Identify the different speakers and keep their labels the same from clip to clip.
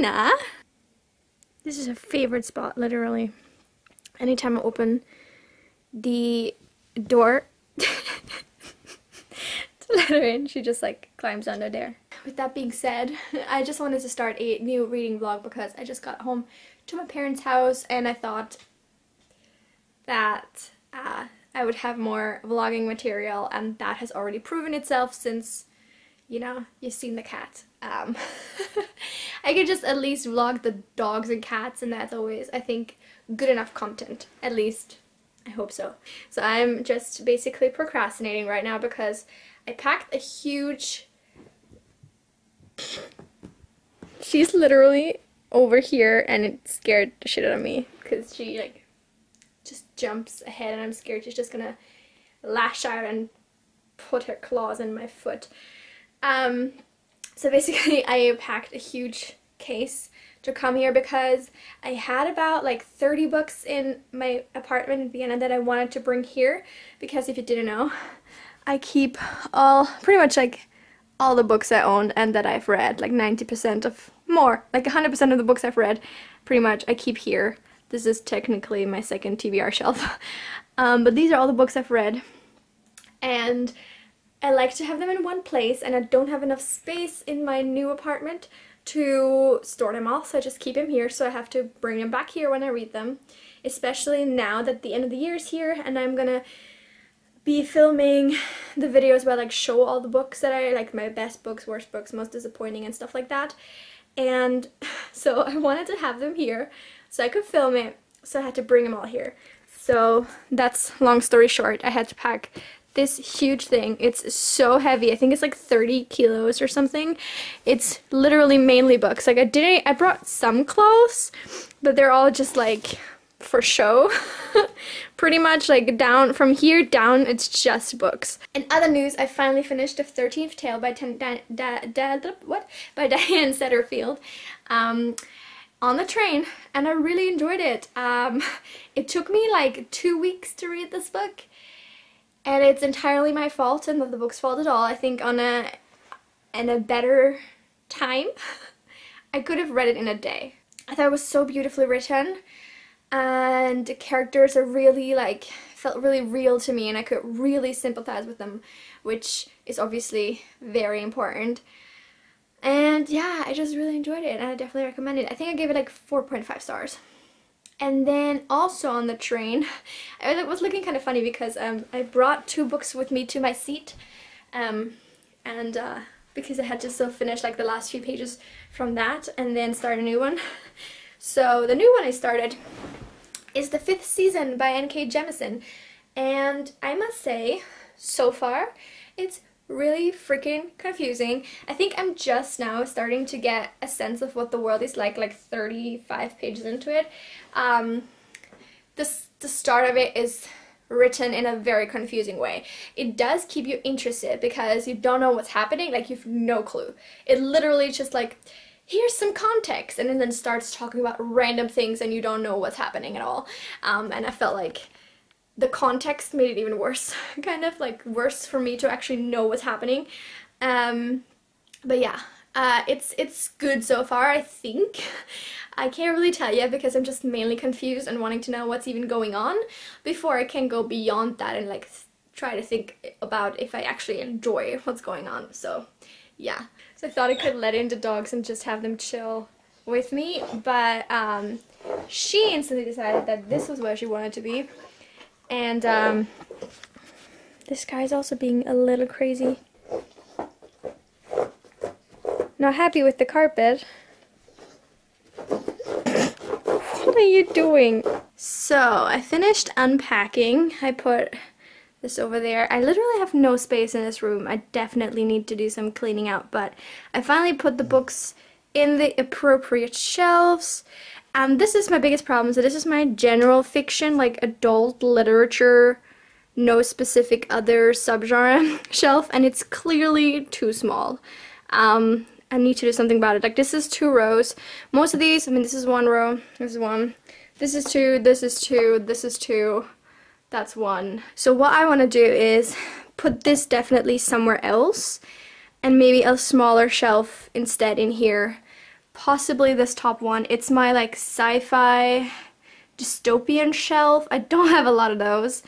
Speaker 1: Luna. This is her favorite spot, literally. Anytime I open the door to let her in, she just like climbs under there. With that being said, I just wanted to start a new reading vlog because I just got home to my parents' house and I thought that I would have more vlogging material, and that has already proven itself since, you know, you've seen the cat. I could just at least vlog the dogs and cats, and that's always, I think, good enough content. At least, I hope so. So I'm just basically procrastinating right now because I packed a huge... She's literally over here and it scared the shit out of me because she like just jumps ahead and I'm scared she's just gonna lash out and put her claws in my foot. So basically I packed a huge case to come here because I had about like 30 books in my apartment in Vienna that I wanted to bring here, because if you didn't know, I keep pretty much like all the books I own and that I've read, like 90% of more, like 100% of the books I've read, pretty much I keep here. This is technically my second TBR shelf. But these are all the books I've read. And I like to have them in one place, and I don't have enough space in my new apartment to store them all, so I just keep them here, so I have to bring them back here when I read them. Especially now that the end of the year is here, and I'm gonna be filming the videos where I like show all the books that I like, my best books, worst books, most disappointing and stuff like that. And so I wanted to have them here so I could film it, so I had to bring them all here. So that's, long story short, I had to pack this huge thing. It's so heavy. I think it's like 30 kilos or something. It's literally mainly books. Like I brought some clothes, but they're all just like for show. Pretty much like down from here down, it's just books. In other news, I finally finished the 13th Tale by Diane Setterfield on the train, and I really enjoyed it. It took me like 2 weeks to read this book, and it's entirely my fault and not the book's fault at all. I think in a better time, I could have read it in a day. I thought it was so beautifully written, and the characters are really like, felt really real to me, and I could really sympathize with them, which is obviously very important. And yeah, I just really enjoyed it, and I definitely recommend it. I think I gave it like 4.5 stars. And then also on the train, I was looking kind of funny because I brought 2 books with me to my seat, because I had to still finish like the last few pages from that and then start a new one. So the new one I started is the 5th season by n.k.jemisin, and I must say, so far, it's really freaking confusing. I think I'm just now starting to get a sense of what the world is like 35 pages into it. The start of it is written in a very confusing way. It does keep you interested because you don't know what's happening, like you've no clue. It literally just like, here's some context, and then starts talking about random things and you don't know what's happening at all. And I felt like the context made it even worse, kind of like worse for me to actually know what's happening. But yeah, it's good so far, I think. I can't really tell you because I'm just mainly confused and wanting to know what's even going on before I can go beyond that and like try to think about if I actually enjoy what's going on. So yeah, so I thought I could let in the dogs and just have them chill with me, but she instantly decided that this was where she wanted to be. And this guy's also being a little crazy. Not happy with the carpet. What are you doing? So I finished unpacking. I put this over there. I literally have no space in this room. I definitely need to do some cleaning out, but I finally put the books in the appropriate shelves. This is my biggest problem. So this is my general fiction, like adult literature, no specific other subgenre shelf, and it's clearly too small. I need to do something about it. Like, this is 2 rows. Most of these, I mean, this is 1 row, this is 1, this is 2, this is 2, this is 2, that's 1. So what I want to do is put this definitely somewhere else, and maybe a smaller shelf instead in here, possibly this top one. It's my like sci-fi dystopian shelf. I don't have a lot of those,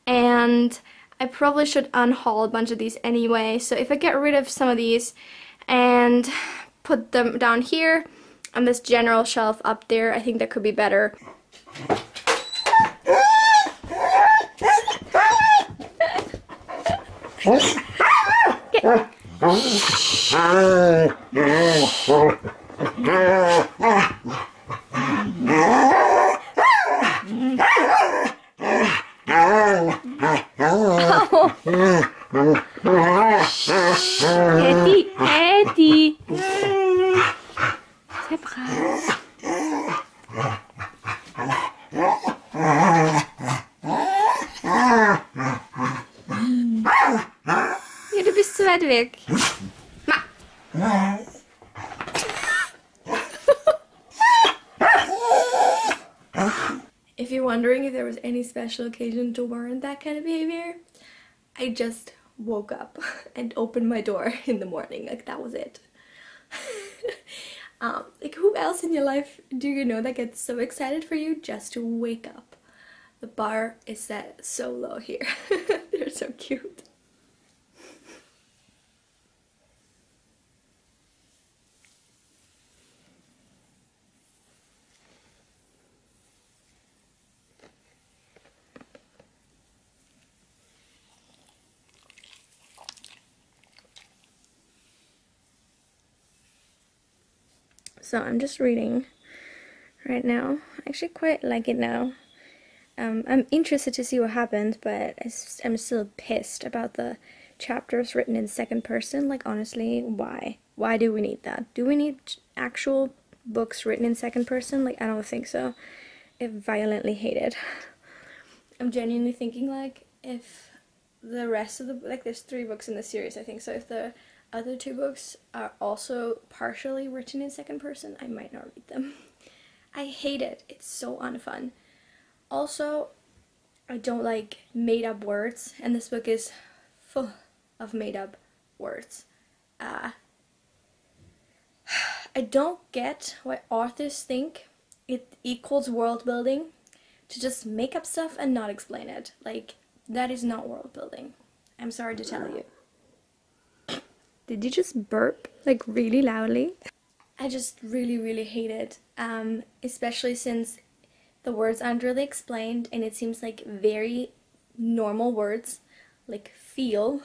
Speaker 1: and I probably should unhaul a bunch of these anyway. So if I get rid of some of these and put them down here on this general shelf up there, I think that could be better. Eddie, Eddie. C'est brav. Ja, du bist zu weit weg. If you're wondering if there was any special occasion to warrant that kind of behavior, I just woke up and opened my door in the morning. Like, that was it. Like, who else in your life do you know that gets so excited for you just to wake up? The bar is set so low here. They're so cute. So I'm just reading right now. I actually quite like it now. I'm interested to see what happens, but I'm still pissed about the chapters written in second person. Like, honestly, why? Why do we need that? Do we need actual books written in second person? Like, I don't think so. I violently hate it. I'm genuinely thinking, like, if the rest of the, like, there's 3 books in the series, I think, so if the other 2 books are also partially written in second person, I might not read them. I hate it. It's so unfun. Also, I don't like made-up words, and this book is full of made-up words. I don't get why authors think it equals world building to just make up stuff and not explain it. Like, that is not world building. I'm sorry to tell you. Did you just burp, like, really loudly? I just really hate it, especially since the words aren't really explained, and it seems like very normal words, like feel,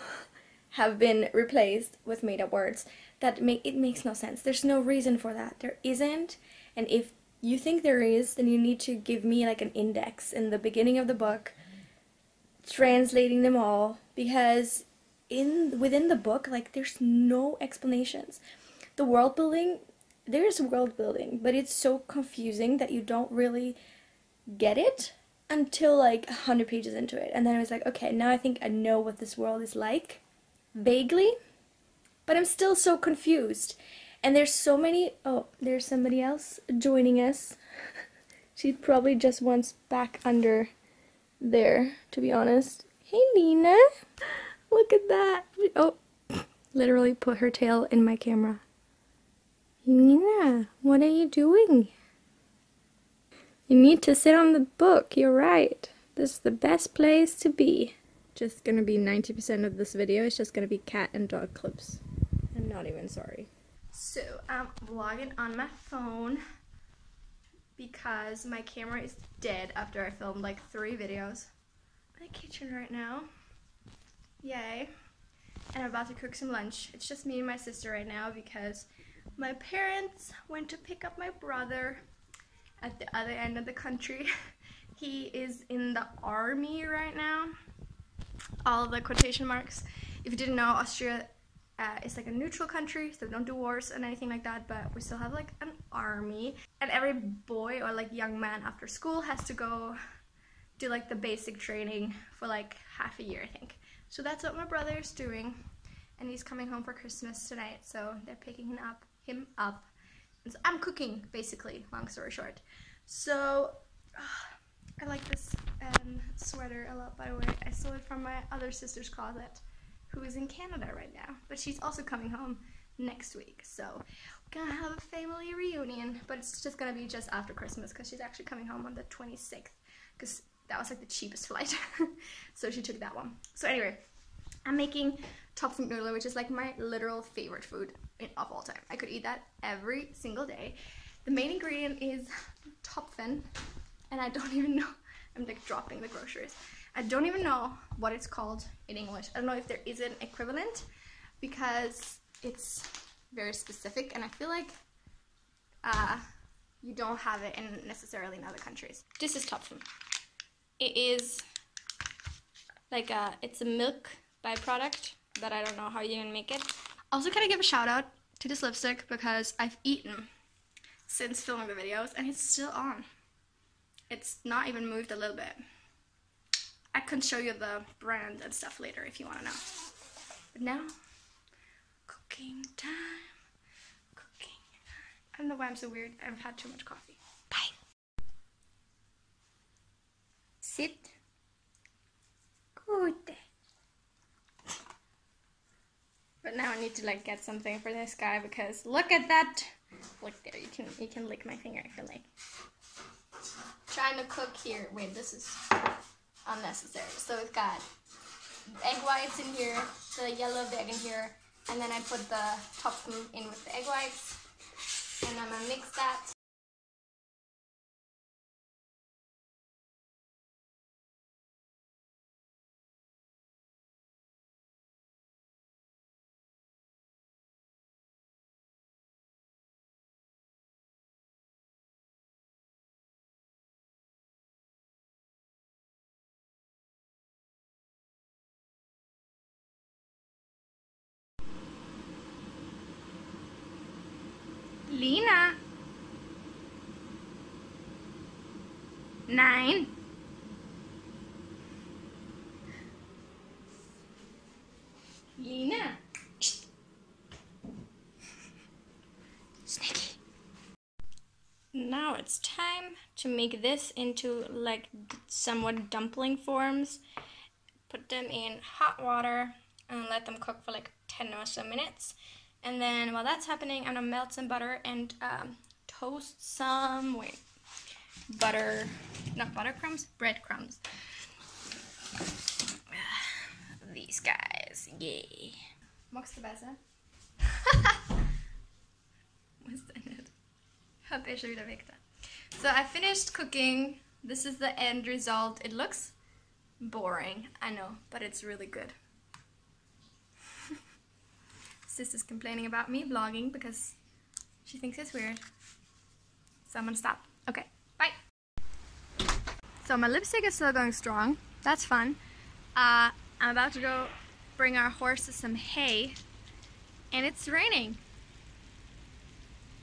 Speaker 1: have been replaced with made-up words. It makes no sense. There's no reason for that. There isn't, and if you think there is, then you need to give me like an index in the beginning of the book, translating them all, because within the book, like, there's no explanations. The world building, there's world building, but it's so confusing that you don't really get it until like 100 pages into it, and then I was like, okay, now I think I know what this world is like, vaguely, but I'm still so confused. And there's so many, oh, there's somebody else joining us. She probably just wants back under there, to be honest. Hey, Nina. Look at that. Oh, literally put her tail in my camera. Nina, what are you doing? You need to sit on the book. You're right. This is the best place to be. Just gonna be 90% of this video. It's just gonna be cat and dog clips. I'm not even sorry. So I'm vlogging on my phone because my camera is dead after I filmed like 3 videos. I'm in the kitchen right now. Yay. And I'm about to cook some lunch. It's just me and my sister right now because my parents went to pick up my brother at the other end of the country. He is in the army right now. All the quotation marks. If you didn't know, Austria is like a neutral country, so don't do wars and anything like that, but we still have like an army. And every boy or like young man after school has to go do like the basic training for like half a year, I think. So that's what my brother is doing, and he's coming home for Christmas tonight, so they're picking him up. And so I'm cooking, basically, long story short. So, I like this sweater a lot, by the way. I stole it from my other sister's closet, who is in Canada right now, but she's also coming home next week. So we're gonna have a family reunion, but it's just gonna be just after Christmas because she's actually coming home on the 26th because that was like the cheapest flight. So she took that one. So anyway, I'm making top fruit noodle, which is like my literal favorite food of all time. I could eat that every single day. The main ingredient is topfen, and I don't even know, I'm like dropping the groceries. I don't even know what it's called in English. I don't know if there is an equivalent because it's very specific, and I feel like you don't have it necessarily in other countries. This is topfen. It is like it's a milk byproduct that I don't know how you even make it. Also, can I give a shout out to this lipstick because I've eaten since filming the videos and it's still on. It's not even moved a little bit. I can show you the brand and stuff later if you want to know. But now, cooking time. Cooking time. I don't know why I'm so weird. I've had too much coffee. Bye. Sit. Good. But now I need to like get something for this guy because look at that. Look there, you can lick my finger if you like. Trying to cook here. Wait, this is unnecessary. So it's got egg whites in here, the yellow of the egg in here, and then I put the topfen in with the egg whites, and I'm gonna mix that. Lena. 9. Lena. Sneaky. Now it's time to make this into like somewhat dumpling forms. Put them in hot water and let them cook for like 10 or so minutes. And then while that's happening, I'm gonna melt some butter and toast some, butter, not butter crumbs, breadcrumbs. These guys, yay. Måste bäsa. So I finished cooking. This is the end result. It looks boring, I know, but it's really good. Sister's complaining about me vlogging because she thinks it's weird. So I'm gonna stop. Okay, bye. So my lipstick is still going strong. That's fun. I'm about to go bring our horses some hay, and it's raining.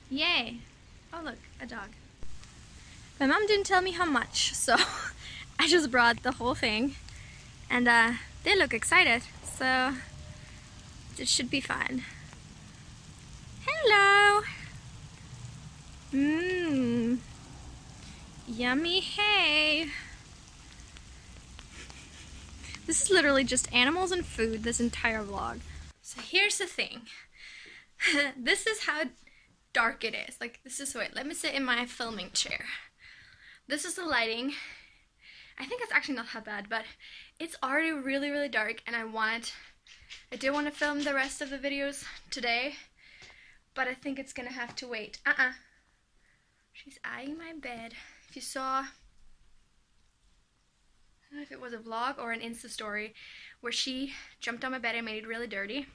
Speaker 1: Yay. Oh look, a dog. My mom didn't tell me how much, so I just brought the whole thing, and they look excited, so it should be fun. Hello! Mmm. Yummy hay. This is literally just animals and food, this entire vlog. So here's the thing. This is how dark it is. Like, this is, wait, let me sit in my filming chair. This is the lighting. I think it's actually not that bad, but it's already really, really dark, and I do want to film the rest of the videos today, but I think it's gonna have to wait. She's eyeing my bed. If you saw, I don't know if it was a vlog or an Insta story, where she jumped on my bed and made it really dirty.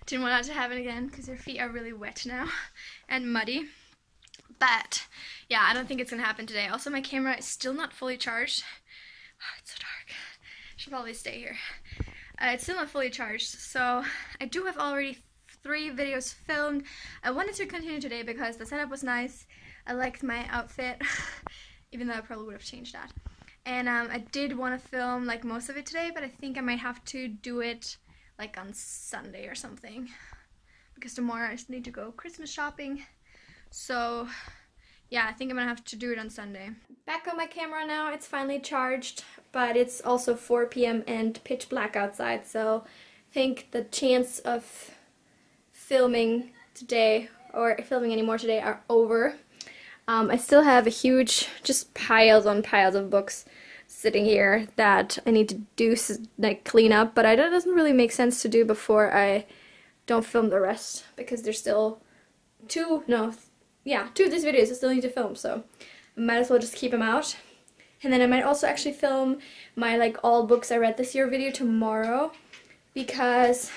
Speaker 1: Didn't want that to happen again because her feet are really wet now and muddy. But yeah, I don't think it's gonna happen today. Also, my camera is still not fully charged. Oh, it's so dark. Should probably stay here. It's still not fully charged, so I do have already 3 videos filmed. I wanted to continue today because the setup was nice. I liked my outfit, even though I probably would have changed that. And I did want to film like most of it today, but I think I might have to do it like on Sunday or something, because tomorrow I just need to go Christmas shopping. So yeah, I think I'm gonna have to do it on Sunday. Back on my camera now, it's finally charged, but it's also 4 p.m. and pitch black outside, so think the chance of filming today or filming anymore today are over. I still have a huge, just piles on piles of books sitting here that I need to do, like clean up, but it doesn't really make sense to do before I don't film the rest, because there's still two of these videos I still need to film, so I might as well just keep them out. And then I might also actually film my like all books I read this year video tomorrow, because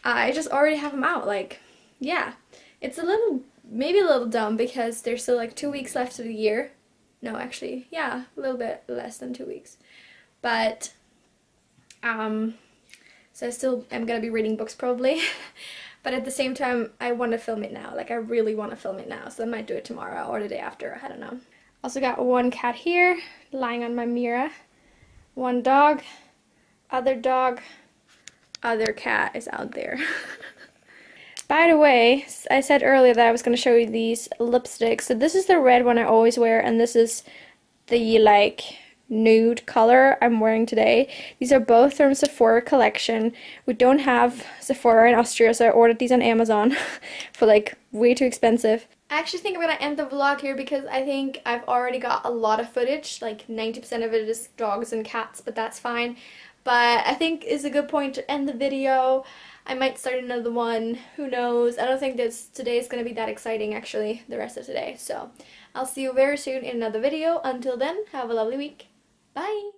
Speaker 1: I just already have them out. Like, yeah, it's maybe a little dumb because there's still like 2 weeks left of the year. No, actually, yeah, a little bit less than 2 weeks. But, so I still am gonna be reading books probably. But at the same time, I want to film it now. Like, I really want to film it now. So I might do it tomorrow or the day after. I don't know. Also got one cat here, lying on my mirror. One dog, other cat is out there. By the way, I said earlier that I was going to show you these lipsticks. So this is the red one I always wear, and this is the like nude color I'm wearing today. These are both from Sephora collection. We don't have Sephora in Austria, so I ordered these on Amazon for like way too expensive. I actually think I'm going to end the vlog here because I think I've already got a lot of footage. Like 90% of it is dogs and cats, but that's fine. But I think it's a good point to end the video. I might start another one, who knows. I don't think today is going to be that exciting actually, the rest of today. So I'll see you very soon in another video. Until then, have a lovely week. Bye!